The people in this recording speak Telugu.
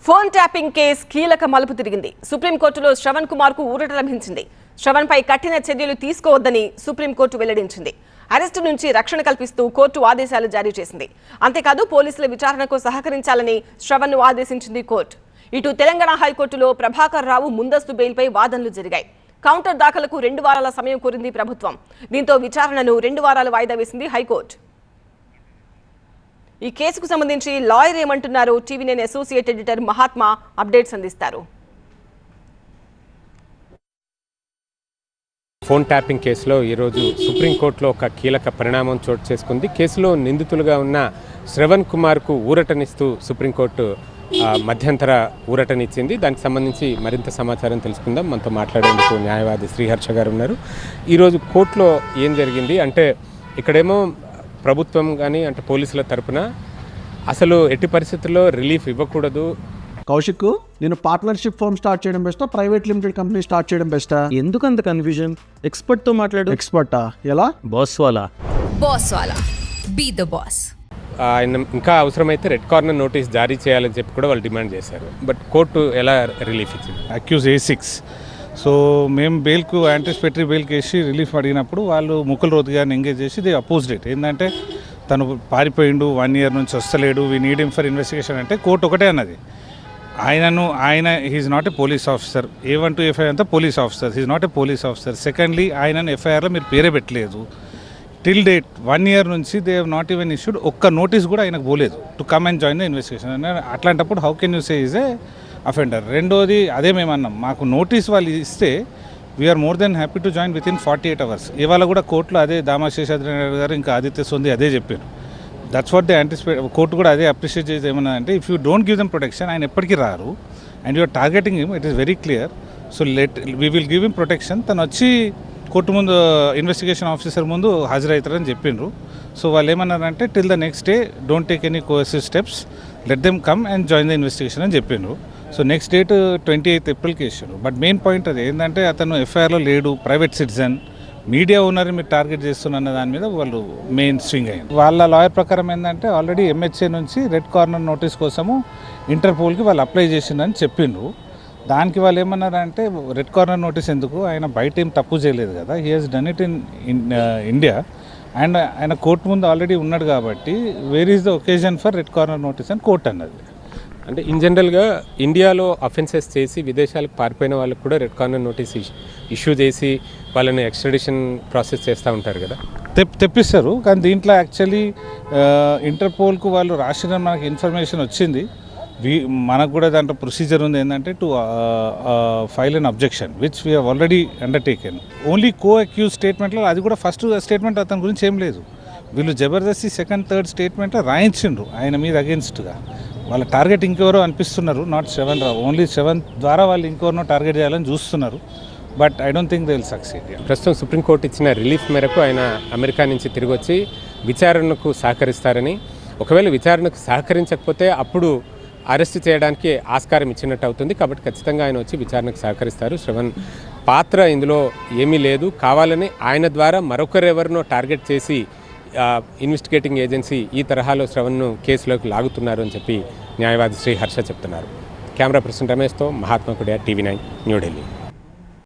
ఫోన్ ట్యాపింగ్ కేసు కీలక మలుపు తిరిగింది. సుప్రీంకోర్టులో శ్రవణ్ కుమార్ కు ఊరట లభించింది. శ్రవణ్ పై కఠిన చర్యలు తీసుకోవద్దని సుప్రీంకోర్టు వెల్లడించింది. అరెస్టు నుంచి రక్షణ కల్పిస్తూ కోర్టు ఆదేశాలు జారీ చేసింది. అంతేకాదు పోలీసుల విచారణకు సహకరించాలని శ్రవణ్ ను ఆదేశించింది కోర్టు. ఇటు తెలంగాణ హైకోర్టులో ప్రభాకర్ రావు ముందస్తు బెయిల్పై వాదనలు జరిగాయి. కౌంటర్ దాఖలకు 2 వారాల సమయం కోరింది ప్రభుత్వం. దీంతో విచారణను 2 వారాలు వాయిదా వేసింది హైకోర్టు. ఈ కేసుకు సంబంధించి లాయర్ ఏమంటున్నారు TV9 associate editor Mahatma updates అందిస్తారు. ఫోన్ ట్యాపింగ్ కేసులో ఈరోజు సుప్రీంకోర్టులో ఒక కీలక పరిణామం చోటు చేసుకుంది. కేసులో నిందితులుగా ఉన్న శ్రవణ్ కుమార్కు ఊరటనిస్తూ సుప్రీంకోర్టు మధ్యంతర ఊరటనిచ్చింది. దానికి సంబంధించి మరింత సమాచారం తెలుసుకుందాం. మనతో మాట్లాడేందుకు న్యాయవాది శ్రీహర్ష గారు ఉన్నారు. ఈరోజు కోర్టులో ఏం జరిగింది అంటే, ఇక్కడేమో ప్రభుత్వం కానీ అంటే పోలీసుల తరపున అసలు ఎట్టి పరిస్థితుల్లో రిలీఫ్ ఇవ్వకూడదు. కౌశిక్, నేను పార్ట్నర్షిప్ ఫర్మ్ స్టార్ట్ చేయడం బెస్టా, ప్రైవేట్ లిమిటెడ్ కంపెనీ స్టార్ట్ చేయడం బెస్టా? ఎందుకు అంత కన్ఫ్యూజన్? ఎక్స్పర్ట్ తో మాట్లాడు. ఎక్స్పర్టా? ఎలా? బాస్ వాలా బీ ద బాస్. ఆయన ఇంకా అవసరమైతే రెడ్ కార్నర్ నోటీస్ జారీ చేయాలని చెప్పి కూడా వాళ్ళు డిమాండ్ చేశారు. బట్ కోర్టు ఎలా రిలీఫ్ ఇచ్చింది? Accused A6. సో మేము బెయిల్కు యాంటిసిపేటరీ బెయిల్కి వేసి రిలీఫ్ అడిగినప్పుడు వాళ్ళు ముకుల్ రోత్ గారిని ఎంగేజ్ చేసి దే అపోజ్డ్ ఇట్. ఏంటంటే తను పారిపోయిండు, 1 year నుంచి వస్తలేడు, we need him for investigation అంటే కోర్టు ఒకటే అన్నది. ఆయన he's not a police officer. A1 to A5 అంతా police officer, he's not a police officer. Secondly ఆయనను FIRలో మీరు పేరే పెట్టలేదు. టిల్ డేట్ 1 year నుంచి they have not even issued ఒక్క నోటీస్ కూడా ఆయనకు పోలేదు to come and join the investigation. అట్లాంటప్పుడు how can you say is a offender? రెండోది అదే మేము అన్నాం, మాకు నోటీస్ వాళ్ళు ఇస్తే we're more than happy to join with in 48 hours. ఇవాళ కూడా కోర్టులో అదే దామాశేషాద్రి గారు ఇంకా ఆదిత్య సోంది అదే చెప్పారు. That's what they anticipate. Court కూడా అదే అప్రిషియేట్ చేసి ఏమన్నా అంటే, if you don't give them protection ఆయన ఎప్పటికీ రారు and you're targeting him, it is very clear. So we will give him protection. తను వచ్చి కోర్టు ముందు ఇన్వెస్టిగేషన్ ఆఫీసర్ ముందు హాజరవుతారని చెప్పిండ్రు. సో వాళ్ళు ఏమన్నారంటే till the next day don't take any coercive steps, let them come and join the investigation అని చెప్పిండ్రు. So next date 28th April ఇచ్చారు. బట్ మెయిన్ పాయింట్ అది ఏంటంటే అతను FIRలో లేడు, ప్రైవేట్ సిటిజన్, మీడియా ఓనర్ని మీరు టార్గెట్ చేస్తున్న దాని మీద వాళ్ళు మెయిన్ స్వింగ్ అయ్యారు. వాళ్ళ లాయర్ ప్రకారం ఏంటంటే ఆల్రెడీ MHA నుంచి రెడ్ కార్నర్ నోటీస్ కోసము ఇంటర్పోల్కి వాళ్ళు అప్లై చేసిందని చెప్పిండ్రు. దానికి వాళ్ళు ఏమన్నారంటే రెడ్ కార్నర్ నోటీస్ ఎందుకు, ఆయన బయట ఏం తప్పు చేయలేదు కదా, he has done it in India and ఆయన కోర్టు ముందు ఆల్రెడీ ఉన్నాడు కాబట్టి where is the occasion for red corner notice అని కోర్టు అన్నది. అంటే ఇన్ జనరల్గా ఇండియాలో అఫెన్సెస్ చేసి విదేశాలకు పారిపోయిన వాళ్ళకు కూడా రెడ్ కార్నర్ నోటీస్ ఇష్యూ చేసి వాళ్ళని ఎక్స్ట్రాడిషన్ ప్రాసెస్ చేస్తూ ఉంటారు కదా, తెప్పిస్తారు. కానీ దీంట్లో యాక్చువల్లీ ఇంటర్పోల్కు వాళ్ళు రాసిన మనకి ఇన్ఫర్మేషన్ వచ్చింది. మనకు కూడా దాంట్లో ప్రొసీజర్ ఉంది ఏంటంటే to file an objection which we have already undertaken. Only co accused స్టేట్మెంట్లో అది కూడా ఫస్ట్ స్టేట్మెంట్ అతని గురించి ఏం లేదు. వీళ్ళు జబర్దస్తి 2nd, 3rd స్టేట్మెంట్లో రాయించిండ్రు ఆయన మీద అగేన్స్ట్గా. వాళ్ళ టార్గెట్ ఇంకెవరో అనిపిస్తున్నారు, నాట్ శ్రవణ్ రావు. ఓన్లీ శ్రవణ్ ద్వారా వాళ్ళు ఇంకెవరినో టార్గెట్ చేయాలని చూస్తున్నారు. But I don't think they will succeed. ప్రస్తుతం సుప్రీంకోర్టు ఇచ్చిన రిలీఫ్ మేరకు ఆయన అమెరికా నుంచి తిరిగి వచ్చి విచారణకు సహకరిస్తారని, ఒకవేళ విచారణకు సహకరించకపోతే అప్పుడు అరెస్ట్ చేయడానికి ఆస్కారం ఇచ్చినట్టు అవుతుంది. కాబట్టి ఖచ్చితంగా ఆయన వచ్చి విచారణకు సహకరిస్తారు. శ్రవణ్ పాత్ర ఇందులో ఏమీ లేదు, కావాలని ఆయన ద్వారా మరొకరెవరినో టార్గెట్ చేసి ఇన్వెస్టిగేటింగ్ ఏజెన్సీ ఈ తరహాలో శ్రవణ్ను కేసులోకి లాగుతున్నారు అని చెప్పి న్యాయవాది శ్రీహర్ష చెప్తున్నారు. కెమెరా పర్సన్ రమేష్తో మహాత్మా కుడియా, టీవీ9 న్యూఢిల్లీ.